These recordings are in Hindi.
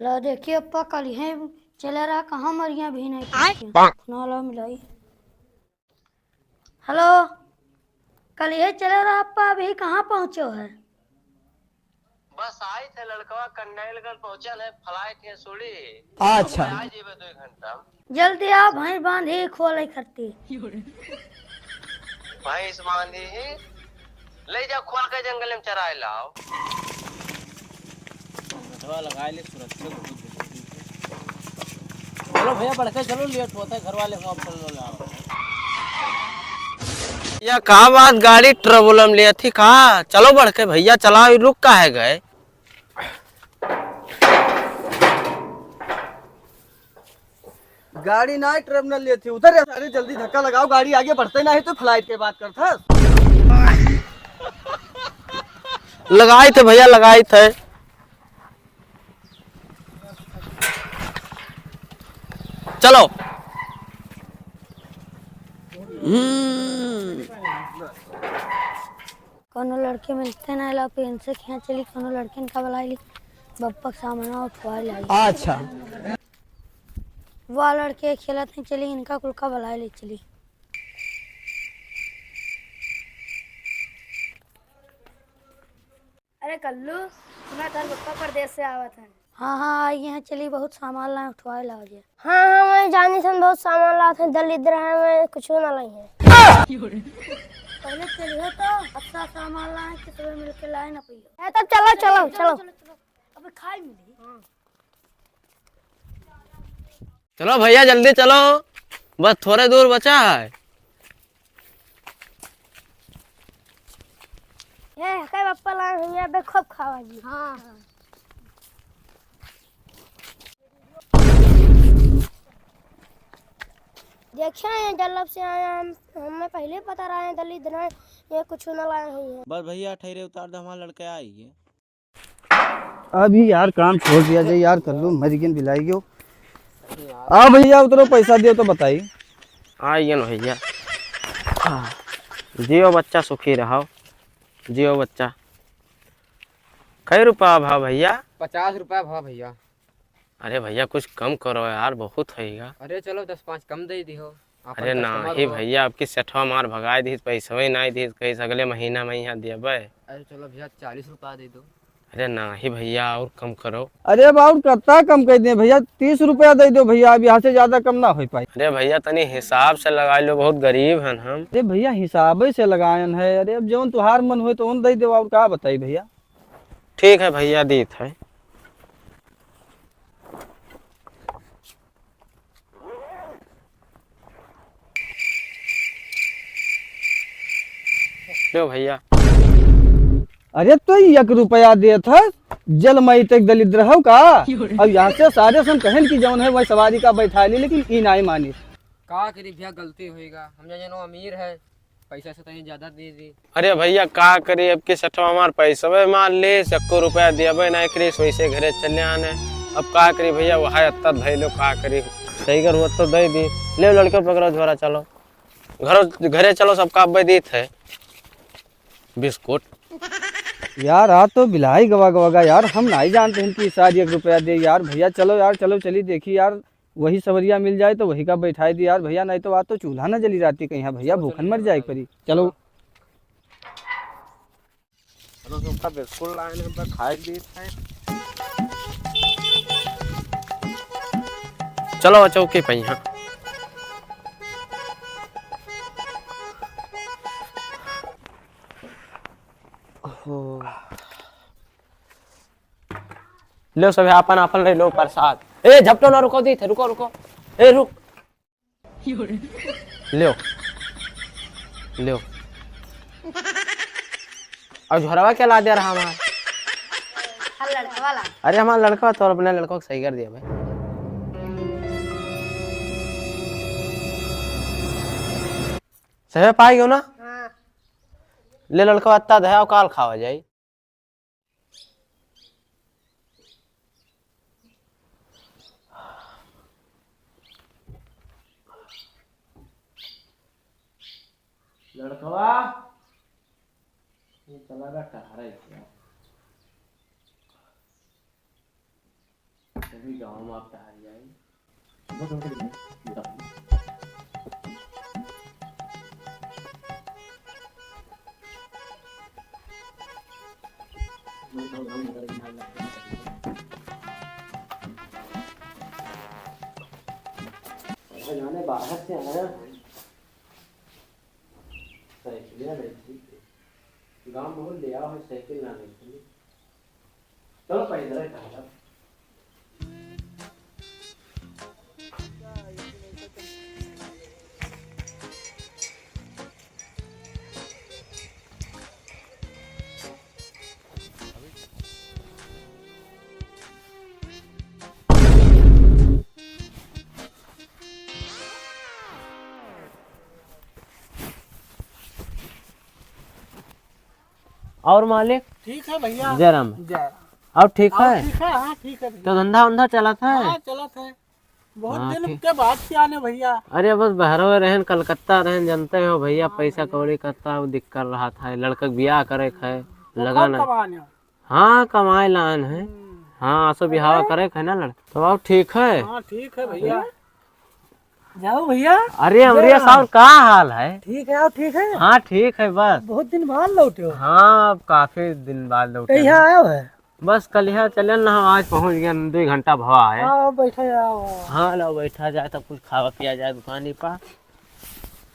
ला देखिए अप्पा कल है चला रहा कहाँ मरिया भी नहीं पहुंची नाला मिलाई। हेलो कल ये चला रहा अप्पा अभी कहाँ पहुंचो है। बस आई थे लड़कवा कन्याकुमारी पहुंचल है फ्लाइट है सोड़ी। अच्छा। आ जेबे 2 घंटा। जल्दी आ भाई बांधी खोले करती। भैंस बांधी ही ले जा खोल के जंगल में चराए लाओ। दवा लगा ले सुरक्षा बहुत जरूरी है। चलो भैया बढ़ के चलो, लेट होता है घर वाले को, अब चलो लाओ। या कहा बात गाड़ी ट्रबुलम लिया थी कहा चलो बढ़ के भैया चलाओ रुक का है गए। गाड़ी ना टर्मिनल लिए थी उधर। अरे जल्दी धक्का लगाओ, गाड़ी आगे बढ़ते ना है तो फ्लाइट के बात करता। लगाए थे भैया लगाए थे। चलो कोनो लड़के मिलते ना ला पेन से खींच चली कोनो लड़के का बुलाई ली बप्पा सामान उठवा लाई। अच्छा। वह लड़के खेलत नहीं चली इनका कुल का बुलाई ले चली। अरे कल्लू सुना था पप्पा परदेश से आवत है। हाँ हाँ आई हैं चली बहुत सामान ला उठवा ला गया। हाँ हाँ मैं जानी सन बहुत सामान लाते हैं दलिद्र है मैं कुछ ना लाई है। पहले चलिए तो अच्छा सामान लाए कि सब मिलके लाए ना पहियो। तब चलो चलो चलो। अबे खाई मिली। चलो भैया जल्दी चलो बस थोड़े दूर बचा है। ये कई पप्पा लाए हैं यहाँ पे खूब खावा जी। हाँ देखिए ये जल्लब से आए हम हमें पहले पता रहा है दलिद्र है ये कुछ ना लाए हैं। बस भैया ठहरे उतार दो, हमारा लड़का आई है। अभी यार काम छोड़ दिया जाए यार, कर लो मरियन बिलाई गयो। हाँ भैया उतरो पैसा दियो तो बताइए। आइए ना भैया जियो बच्चा सुखी रहो जियो बच्चा। कई रुपया भाव भैया। 50 रुपया भाव भैया। अरे भैया कुछ कम करो यार बहुत हैगा। अरे चलो 10-5 कम दे दी हो। अरे नहीं भैया आपकी सेठवा मार भगाए दी पैसा ही नहीं दी कहीं अगले महीना में यहाँ दिए। अरे चलो भैया 40 रुपया दे दो। अरे नहीं भैया और कम करो। अरे बाबू कितना कम कर दिए भैया, 30 रुपया दे दो भैया, अब यहाँ से ज्यादा कम ना हो पाई। अरे भैया तनी हिसाब से लगा लो बहुत गरीब हैं हम। अरे भैया हिसाब से लगायन है। अरे अब जो तुहार मन हो तो उन दे दो और क्या बताई भैया। ठीक है भैया दीत है। लो भैया। अरे तो 1 रुपया दे था जल मई तक दलिद्र हो का। अब यहाँ से सारे सुन कहन की जौन है वही सवारी का बैठा ली लेकिन ई नहीं मानी। का करी भैया गलती होएगा, हम जानो अमीर है पैसा से तनी ज्यादा दे दी। अरे भैया का करे अब के सेठवा हमार पैसा मान ले 1 रुपया दिया नहीं करी वैसे घरे चले आने। अब का करी भैया वह अत्ता धैलो का करी सही कर तो दे दी। ले लड़के पकड़ो झोरा चलो घरे चलो सबका अब दीत है बिस्कुट। यार आ तो बिलाई गवा गवागा यार, हम नहीं जानते हैं कि सारी 1 रुपया दे यार। भैया चलो यार चलो चली देखी यार वही सवरिया मिल जाए तो वही का बैठाई दी यार भैया, नहीं तो आ तो चूल्हा ना जली राती कहीं भैया भूखन मर जाए परी। चलो चलो सबका बिस्कुट लाए पर खाए दीत है। चलो चौकी पे यहाँ लो सब अपन अपन ले लो प्रसाद। ए झपटो ना रुको दी थे रुको रुको ए रुक लो लो। और झोरवा क्या ला दे रहा हमारा लड़का वाला। अरे हमारा लड़का तो अपने लड़कों को सही कर दिया भाई। सही पाई गयो ना। हाँ। ले लड़का अत्ता दया काल खावा जाई। लड़कवा ये चला गया टहरा भी गाँव में आप टहल जाए। जाने बाहर से आया साइकिल गाँव बहुत ले आओ साइकिल लाने के लिए। चलो पैदल है। और मालिक ठीक है भैया। जय राम। और ठीक है? ठीक है, हाँ ठीक है भैया। तो धंधा उंधा चला था? हाँ चला था। बहुत हाँ, दिन ठीक। के बाद से आने भैया। अरे बस बहरो रहन कलकत्ता रहन, जानते हो भैया पैसा कौड़ी करता दिक्कत रहा था। लड़का ब्याह करे है लगा ना। हाँ कमाए लान है। हाँ आसो ब्याह करे है ना लड़का। तो अब ठीक है? हाँ ठीक है भैया। जाओ भैया। अरे अमरिया साहब का हाल है? ठीक है, ठीक है। हाँ ठीक है बस। बहुत दिन बाद लौटे हो? हाँ काफी दिन बाद लौटे। कहीं आया हो है? बस कल यहाँ चले ना, आज पहुँच गया 2 घंटा भवा है। आओ बैठा जाओ। हाँ लो बैठा जाए तब कुछ खावा पिया जाए दुकानी पर।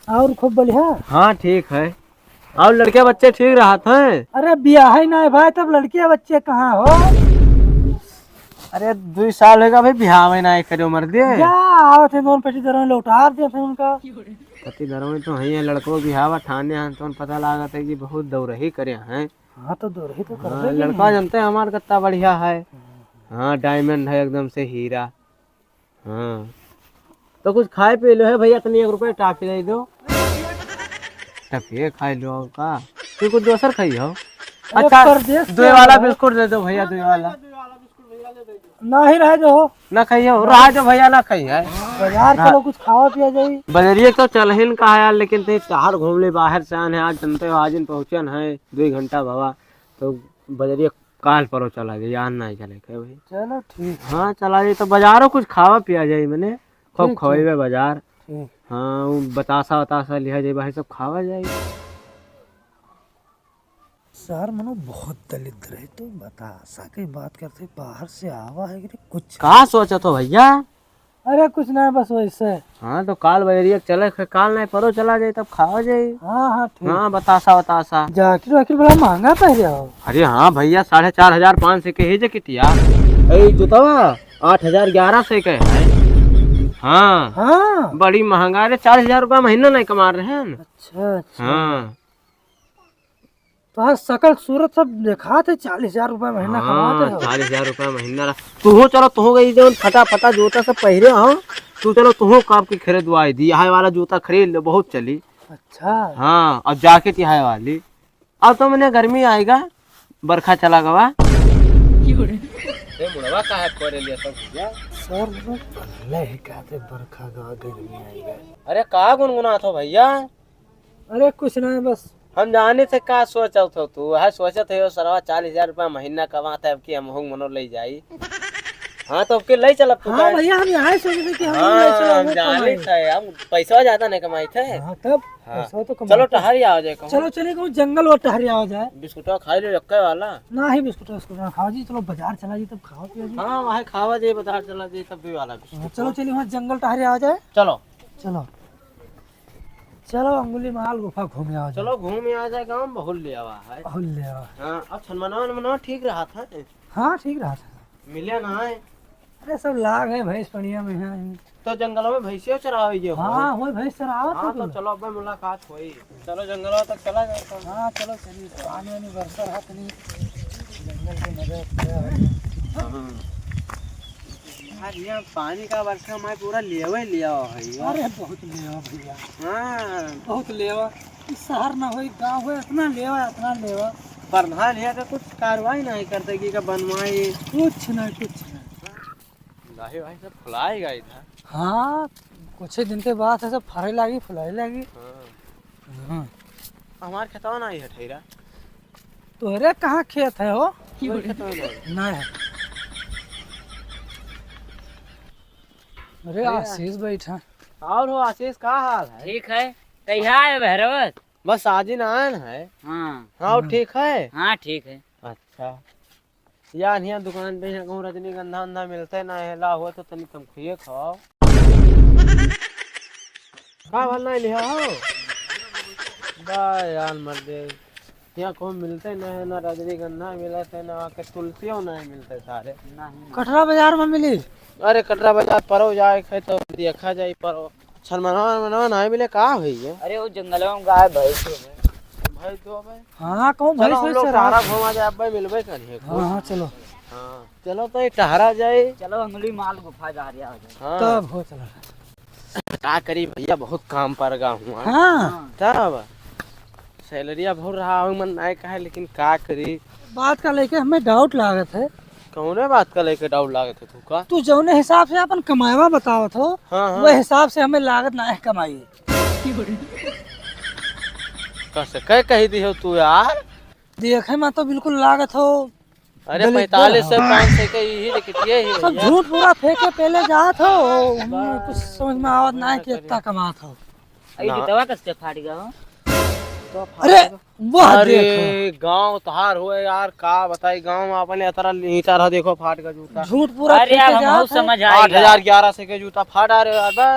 और खूब बढ़िया। हाँ ठीक है। और लड़के बच्चे ठीक रहा थे? अरे ब्याह ही ना है भाई, तब लड़के बच्चे कहाँ हो? अरे 2 साल होगा भाई बिहार में ना करे उम्र दे। क्या आओ थे दोनों पेटी दरों लौटा दिए थे उनका। पति दरों में तो है लड़कों बिहावा ठाने हैं तो पता लगा था कि बहुत दौड़ ही करे हैं। हाँ तो दौड़ ही तो कर हाँ, लड़का जानते हैं हमारा कितना बढ़िया है। हाँ डायमंड है एकदम से हीरा। हाँ तो कुछ खाए पी लो है भैया, इतनी 1 रुपये टाफी दे दो। टफिए खाई लो और का तू कुछ दोसर खाई हो? अच्छा 2 वाला बिस्कुट दे दो भैया, 2 वाला ना ही रह जो ना खाइए रहा जो भैया ना खाइए। बाजार चलो कुछ खावा पिया जाए। बजरिए तो चल ही कहा यार, लेकिन तो शहर घूम ले बाहर से आने आज जनते हो आज पहुँचन है 2 घंटा भवा तो बजरिए काल परो चला जाए यार नहीं चले के भाई। चलो ठीक। हाँ चला जाए तो बाजारों कुछ खावा पिया जाए मैंने खूब खवेबे बाजार। हाँ वो बतासा वतासा लिया जाए भाई सब खावा जाए। शहर मनो बहुत दलित रहे तो बता सके बात करते बाहर से आवा है कि कुछ कहा सोचा तो भैया? अरे कुछ नहीं बस वैसे। हाँ तो काल बजरिए चले काल नहीं परो चला जाए तब खावा जाए। हाँ हाँ ठीक। हाँ बतासा वतासा जाकिर वाकिर बड़ा महंगा पहले हो। अरे हाँ भैया 4,500 के ही जैकेटिया जूतवा 8,000-1100 के है। हाँ हाँ बड़ी महंगा है। 4,000 रुपया महीना नहीं कमा रहे हैं। अच्छा अच्छा। हाँ तो सकल सूरत सब देखा थे 40,000 रुपए महीना कमाते हो। 40,000 रुपया महीना तू चलो तू गई जो फटा फटा जूता सब पहरे हो तू चलो तू कब की खरीदवाई दी यहाँ वाला जूता खरीद लो बहुत चली। अच्छा हाँ और जैकेट यहाँ वाली अब तो मैंने गर्मी आएगा बरखा चला गवा मुड़वा का है करे लिया सब भैया। सर पहले ही कहते बरखा गवा गर्मी आएगा। अरे कहा गुनगुना थो भैया? अरे कुछ नहीं बस हम जाने से का सोचत हो तू है सोचत है सरवा 40,000 रुपया महीना कमाता है अब की हम मनो ले जाई। हाँ तो अब के ले चल अब तू। हाँ भैया हम यहाँ सोच रहे कि हम हाँ हम जाने थे हम पैसा ज्यादा नहीं कमाई थे। हाँ तब हाँ। पैसा तो चलो टहरिया हो जाए चलो चले कहूँ जंगल और टहरिया हो जाए। बिस्कुटा खा लो रखे वाला ना ही बिस्कुट बिस्कुट खाओ जी। चलो बाजार चला जी तब खाओ पिया जी। हाँ वहाँ खावा जाए बाजार चला जाए तब भी वाला बिस्कुट। चलो चलिए वहाँ जंगल टहरिया हो जाए। चलो चलो चलो अंगुली माल गुफा घूम आओ। चलो घूम आ जाए गाँव बहुत ले आवा है। बहुत ले आओ। हाँ अब छनमनवा ठीक रहा था। हाँ ठीक रहा था। मिले ना है? अरे सब लाग है भैंस पड़िया में है। तो जंगलों में भैंसियों चरावे जो हाँ वही भैंस चरावत हाँ है। तो चलो अब मुलाकात हुई। चलो जंगलों तक चला जाए। हाँ चलो चलिए पानी वानी बरसा रहा तो नहीं जंगल के मजा। यहाँ पानी का वर्षा मैं पूरा लेवा लिया है। अरे बहुत लेवा भैया। हाँ बहुत लेवा। शहर ना हो गाँव हो इतना लेवा इतना लेवा। प्रधान है का कुछ कार्रवाई नहीं करते कि का बनवाई कुछ नहीं कुछ नहीं। लाही भाई सब फुलाएगा इधर। हाँ कुछ ही दिन के बाद है सब फरे लगी फुलाई लगी। हाँ हमारे खेतवा नहीं है ठेरा। तोहरे कहाँ खेत है हो? खेतवा नहीं। नहीं है। अरे आशीष बैठा। और हो आशीष का हाल है? ठीक है। कैसा है भैरवत? बस आज ही आयन है। हाँ हाँ ठीक है। हाँ ठीक है। अच्छा यार यहाँ दुकान पे कहूँ रजनीगंधा अंधा मिलता है ना हेला हो तो तनी तुम खुए खाओ का भल नहीं लिया हो बा यार मर्दे यहाँ को मिलते ना है ना रजनीगंधा मिलते ना आके तुलसियों नहीं मिलते सारे। कटरा बाजार में मिली। अरे कटरा बाजार परो जाए है तो देखा जाए परो छनमनवा नहीं मिले का हुई है? अरे वो जंगलों में गाय भैंस भाई तो भाई हाँ कहूँ भाई चलो हम लोग टहरा घुमा जाए अब भाई मिलबे करिए। हाँ हाँ चलो। हाँ चलो तो ये टहरा जाए। चलो अंगुली माल गुफा जा रहा है। हाँ तब हो चलो। क्या करी भैया बहुत काम पर गा हुआ हाँ तब सैलरिया भर रहा हूँ मन नहीं कहा लेकिन का करी बात का लेके हमें डाउट लागत है। कौने बात का लेके डाउट लागत है तू का? तू जौने हिसाब से अपन कमावा बतावत हो हाँ हाँ वो हिसाब से हमें लागत ना है कमाई। कैसे कह कही दी हो तू यार? देखे में तो बिल्कुल लागत हो। अरे दलित 45 से 5 के यही लिखती है सब झूठ पूरा फेंके पहले जात हो। हमें कुछ समझ में आवत ना है कि इतना कमात हो। अरे दवा कसके फाट गया हो। अरे वाह अरे देखो गांव तहार हुए यार का बताई गांव में अपने अतरा ईटा रहा देखो फाट का जूता झूठ पूरा अरे फेंके अब हम जात है। समझ आएगा। 8011 से के जूता फाट आ रहे यार बे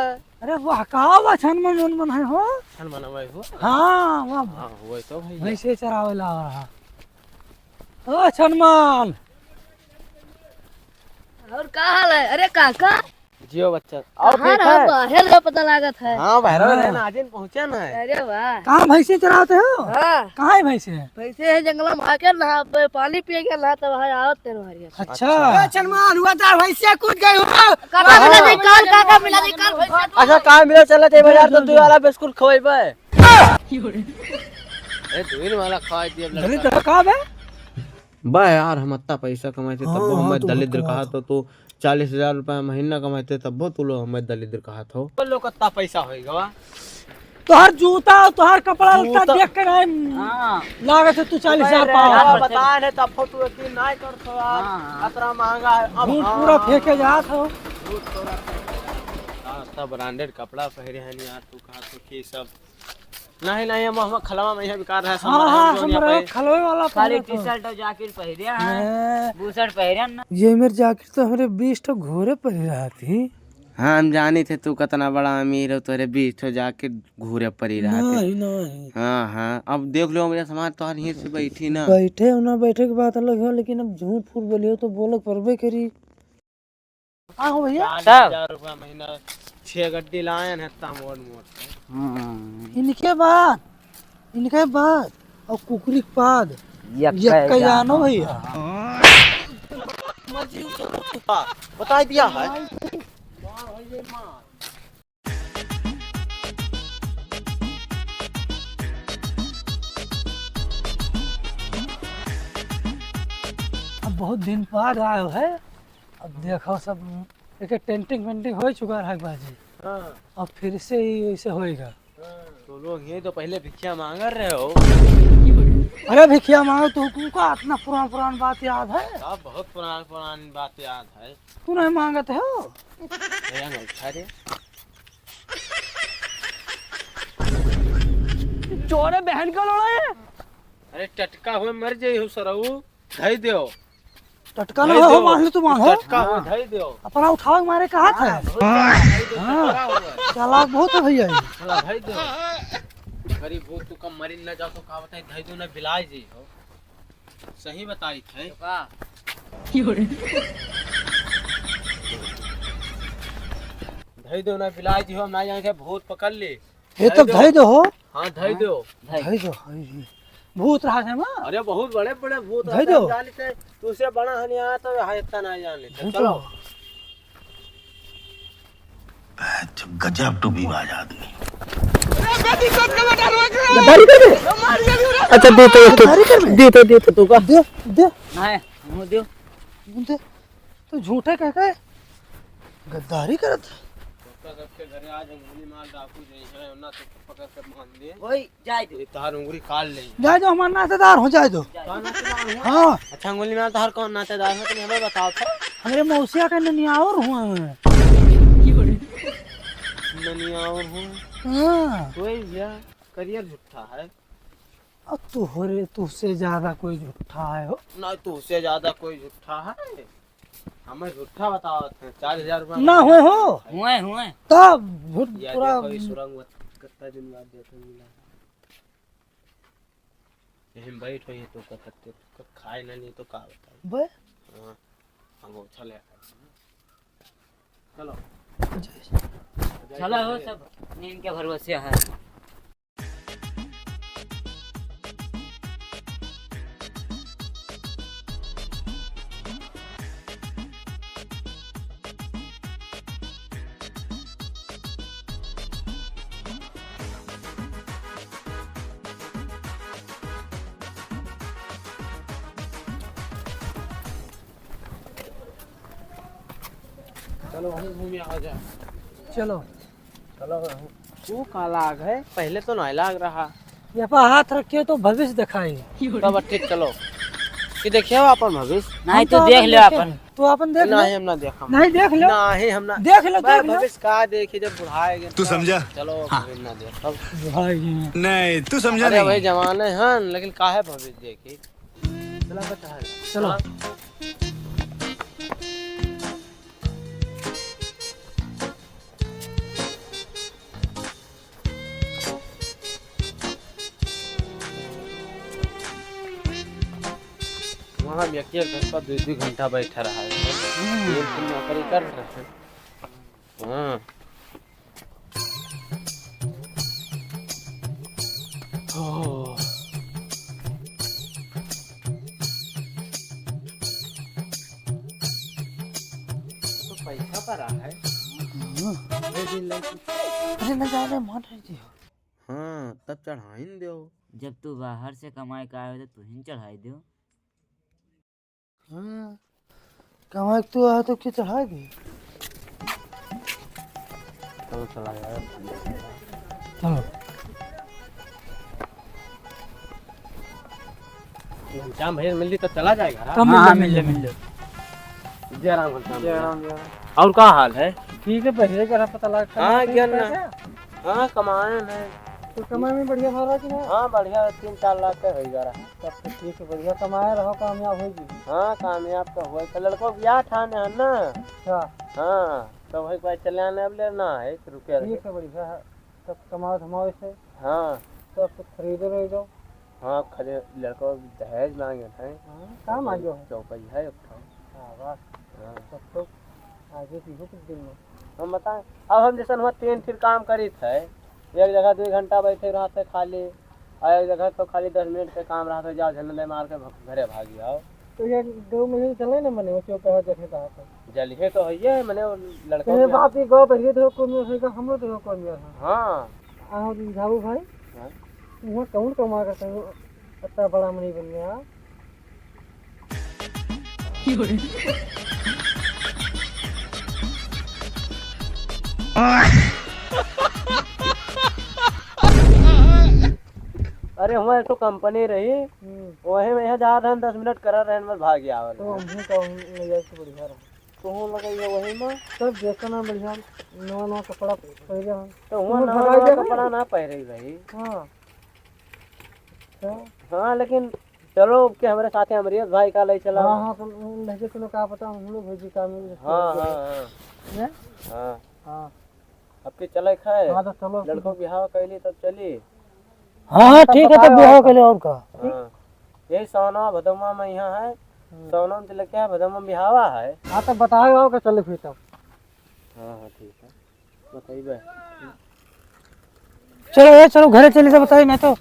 अरे वाह कहा छन में मन है हो। छन मनवाई हो। हाँ वाह हाँ हुए तो भैया भैंसे चरावे ला रहा। ओ छनमान और का हाल है? अरे काका जियो बच्चा और ठीक रहा है? बाहर का पता लागत है। हाँ भैरव है ना आज पहुंचा ना है। अरे वाह। कहाँ भैंसे चराते हो? हाँ कहाँ है भैंसे? पैसे है जंगल में आके नहा पानी पिए के नहा तब वहाँ आओ तेरे हरिया। अच्छा छनमान हुआ था भैंसे कूद गई हो। काका मिला निकाल काका मिला निकाल भैंसे। अच्छा कहाँ मिले चला ते बाजार तो तू वाला बिस्कुट खवाइबे। ए दूर वाला खवाई दिए दलित कहाँ है? बा यार हम इतना पैसा कमाते तब हमें दलिद्र कहा तो तू 40,000 रुपया महीना कमाते तब तू लोग हमें दलिद्र कहा तो लोग कितना पैसा होएगा? तुहार जूता तुहार कपड़ा लत्ता देख के नहीं हाँ लागत है तू 40,000 यार पाओ। बता ने तब फोटो यकीन नहीं करतो यार इतना महंगा है अब झूठ पूरा फेंके जात हो। सब ब्रांडेड कपड़ा पहरे हैं यार तू कहा तो की सब नहीं नहीं हम खलवा में बेकार है हाँ हाँ हमारे खलवे वाला खाली पहले टी तो। शर्ट और जैकेट पहरिया है। मैं- बूशर्ट पहरिया ना। ये मेरे जैकेट तो हमारे 20 तो घोड़े पर ही रहा थी। हाँ हम जानी थे तू कितना बड़ा अमीर हो तोरे 20 तो जाके घूरे पर ही रहा थे। नहीं नहीं हाँ हाँ अब देख लो मेरा समाज तो यहीं से बैठी ना बैठे हो ना बैठे की बात अलग है लेकिन अब झूठ फूट बोलियो तो बोलक परबे करी। हाँ हो भैया 40,000 रुपया महीना 6 गड्डी लाए हैं इतना मोड़ मोड़ इनके बाद और कुकरी के बाद यक्का जानो भैया। बता दिया है। अब बहुत दिन बाद आयो है। अब देखो सब एक टेंटिंग वेंटिंग हो चुका है बाजी। अब फिर से ही ऐसे होएगा। तो लोग ये तो पहले भिक्षिया मांग रहे हो। अरे भिखिया मांगो तो तुमको इतना पुरान बात याद है? सब बहुत पुरानी बात याद है। तू नहीं मांगते हो? चोरे बहन का लोड़ा है। अरे टटका हुए मर जाई हो सरऊ धई दो। टटका ना हो मान ले तू मान हो। टटका हुए धई दो। अपना उठाओ मारे कहा था। चालाक बहुत है भैया ये। चला धई दो। गरीब हो तू कम मरी न जाओ तो का बताई धई दो ना बिलाई जी हो। सही बताई थे। धई दो ना बिलाई जी हो ना जाने के भूत पकड़ ले। ये तो धई दो हो। हाँ धई दो। धई दो भूत रहा है मां। अरे बहुत बड़े बड़े भूत धई दो। दूसरे बड़ा हनी आया तो यहाँ इतना नहीं जान लेते। चलो गजब टू बी बाज आदमी। अच्छा दे तो तू का दे दे नहीं मुंह दियो। दे तो झूठे कह के गद्दारी करत। सबके घरे आज अंगुली मार डाकू नहीं है ना तो पकड़ कर मान दे। वही जाए दो। ये तार अंगुली काट ले। जाए जो हमारा नातेदार हो जाए दो। हाँ अच्छा अंगुली मार तार कौन नातेदार है तुम हमें बताओ तो। हमारे मौसिया का ननियावर हुआ है। नहीं और हूँ हाँ कोई भैया करियर झूठा है अब तुहरे तुझसे ज्यादा कोई झूठा है हो ना तुझसे ज्यादा कोई झूठा है हमें झूठा बताओ 40,000 रुपया ना हो हुए तब झूठ या पूरा देखो इस सुरंग कितना दिन बाद देखो मिला यही बैठ रही तो कहते तो खाए ना नहीं तो का बताओ बे हाँ हम चले चलो चलो हो सब नींद के भरोसे है। चलो हम घूमे आ जाए चलो चलो तू का लाग है पहले तो नहीं लाग रहा ये पर हाथ रखिए तो भविष्य दिखाई तब ठीक चलो कि देखिए अपन भविष्य नहीं तो देख लो अपन तू अपन देख ले नहीं हम ना देखा नहीं देख लो नहीं हम ना देख लो देख लो भविष्य का देखी जब बुढ़ाएंगे तू समझा? चलो भविष्य ना देख अब भाई नहीं तू समझा अरे नहीं भाई जमाने हैं लेकिन का है भविष्य देखी चला बता है चलो वहाँ व्यक्ति घर पर 2-2 घंटा बैठा रहा है ये तुम नौकरी कर रहे हैं हाँ ओह तो पैसा पर रहा है अरे न जाने मान रही हो हाँ तब चढ़ाई न दो जब तू बाहर से कमाई का आए हो तो तू ही चढ़ाई दो। हाँ कमाई तू आया तो क्या चढ़ा दी चलो चला यार चलो घनश्याम भैया मिल ली तो चला जाएगा कम मिल ले जय राम घनश्याम और क्या हाल है ठीक है पहले का पता लगा हाँ ज्ञान हाँ कमाए है तो कमाई में बढ़िया हो रहा कि नहीं हाँ बढ़िया 3-4 लाख का हो जा रहा है तब तो ठीक है बढ़िया कमाया रहो कामयाब होगी हाँ कामयाब तो हुआ तो लड़कों ब्याह ठाने है ना अच्छा हाँ तो वही पास चले आने अब लेना है रुके रहे ठीक है बढ़िया है तब कमाओ धमाओ इसे हाँ तब तो खरीदो रह जाओ हाँ खड़े लड़कों दहेज मांगे थे कहाँ मांगो है चौपाई है एक ठो हाँ तब तो आगे पीछे कुछ दिन में हम बताएं अब हम जैसे हुआ 3 फिर काम करी थे एक जगह 2 घंटा बैठे रहा थे खाली और एक जगह तो खाली 10 मिनट के काम रहा था जाओ झंडे मार के घरे भाग जाओ तो ये 2 महीने चले ना मने वो चौका देखे कहा था जलिए तो है मैंने वो लड़कों ये के- बात ही गो बढ़िया तो कौन में का हम लोग तो कौन में है हाँ आओ झाबू भाई हाँ। वो कौन कमा करते हैं इतना बड़ा मनी बन गया अरे हमारे तो कंपनी रही वही में यहाँ जा रहे हैं 10 मिनट करा रहे हैं बस भाग गया तो हमने कहूँ ले जाए तो बढ़िया रहा तो हूँ लगाइए वही में सब देखना बढ़िया नवा नवा कपड़ा पहले हम तो हुआ तुम्हें नवा भगाई नवा देगा? कपड़ा ना पहरे भाई हाँ हाँ लेकिन चलो के हमारे साथ अमरीश भाई का ले चला हाँ हाँ तो लहजे तो का पता हम लोग भेजी काम में हाँ हाँ हाँ हाँ हाँ अब के चले खाए हाँ तो चलो लड़कों की बिहाव कैली तब चली हाँ हाँ ठीक है तब बिहार के लिए और का हाँ यही सोना भदमा में यहाँ है सोना में चले क्या भदमा बिहावा है हाँ तब बताओ के चले फिर तब हाँ हाँ ठीक है बताइए चलो ये चलो घरे चले तो बताइए नहीं तो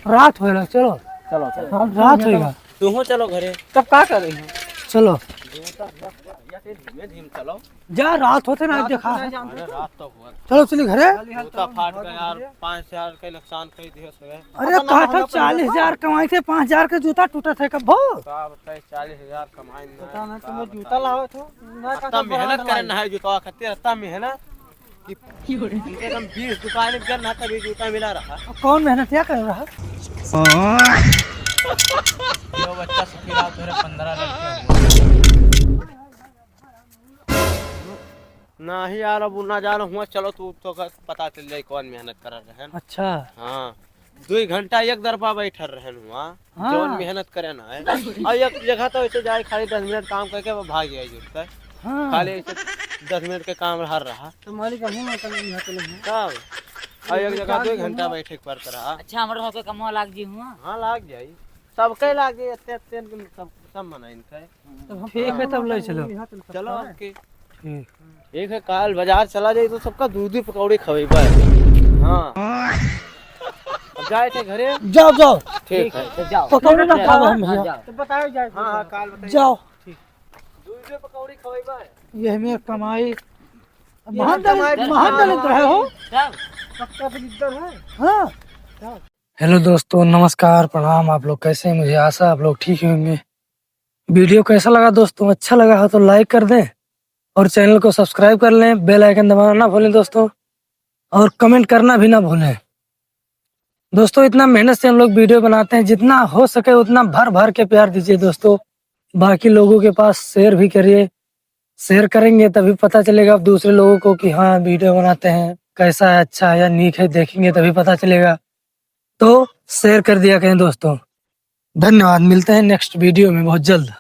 रात होएगा चलो चलो चलो हाँ रात होएगा तू चलो घरे तब क्या कर रही हो चलो धीमे धीमे चलो जा रात होते ना देखा है अरे रात तो हुआ चलो चलिए घरे जूता फाट गया यार 5,000 का नुकसान कर दिए सो अरे कहा था 40,000 कमाई थे 5,000 का जूता टूटा था कब भो का बताइए 40,000 कमाई ना तुम्हें जूता लाओ तो इतना मेहनत करना है जूता खाते इतना मेहनत कि एकदम 20 दुकान में करना तभी जूता मिला रहा कौन मेहनत क्या कर रहा जो बच्चा से फिर आप 15 लड़के ना ही यार अब ना जाना हुआ, चलो तू तो पता चल जाए कौन मेहनत कर रहे हैं। अच्छा हाँ 2 घंटा एक दरपा बैठल रहे हुआ, हाँ। जौन मेहनत करे ना है। और एक जगह तो ऐसे जाए खाली 10 मिनट काम करके वो भाग जाए जुड़ता है। हाँ खाली ऐसे 10 मिनट के काम हर रहा तो मालिक अभी मैं कल यहाँ चले हैं। तब। और एक जगह 2 घंटा बैठे के पड़ता रहा। अच्छा हमारे घर पे कमवा लाग जी हुआ। हाँ लाग जाई, सबके लाग जाई, अत्ते सब मनाइन है। ठीक है तब ले चलो। चलो आपके ठीक एक है काल बाजार चला जाए तो सबका दूध पकौड़ी खवेबा। हाँ अब जाए थे घरे। जाओ जाओ ठीक है तो जाओ पकौड़े ना खाओ हम हाँ, भैया। जाओ। तो बताओ जाए। हाँ हाँ काल बताइए। जाओ दूध पकौड़ी खवेबा। ये हमें कमाई महान दलित रहे हो। जाओ। हाँ हेलो दोस्तों, नमस्कार, प्रणाम। आप लोग कैसे हैं? मुझे आशा आप लोग ठीक होंगे। वीडियो कैसा लगा दोस्तों? अच्छा लगा हो तो लाइक कर दें और चैनल को सब्सक्राइब कर लें। बेल आइकन दबाना ना भूलें दोस्तों, और कमेंट करना भी ना भूलें दोस्तों। इतना मेहनत से हम लोग वीडियो बनाते हैं, जितना हो सके उतना भर भर के प्यार दीजिए दोस्तों। बाकी लोगों के पास शेयर भी करिए। शेयर करेंगे तभी पता चलेगा अब दूसरे लोगों को कि हाँ वीडियो बनाते हैं, कैसा है, अच्छा है या नीक है, देखेंगे तभी पता चलेगा। तो शेयर कर दिया करें दोस्तों। धन्यवाद, मिलते हैं नेक्स्ट वीडियो में बहुत जल्द।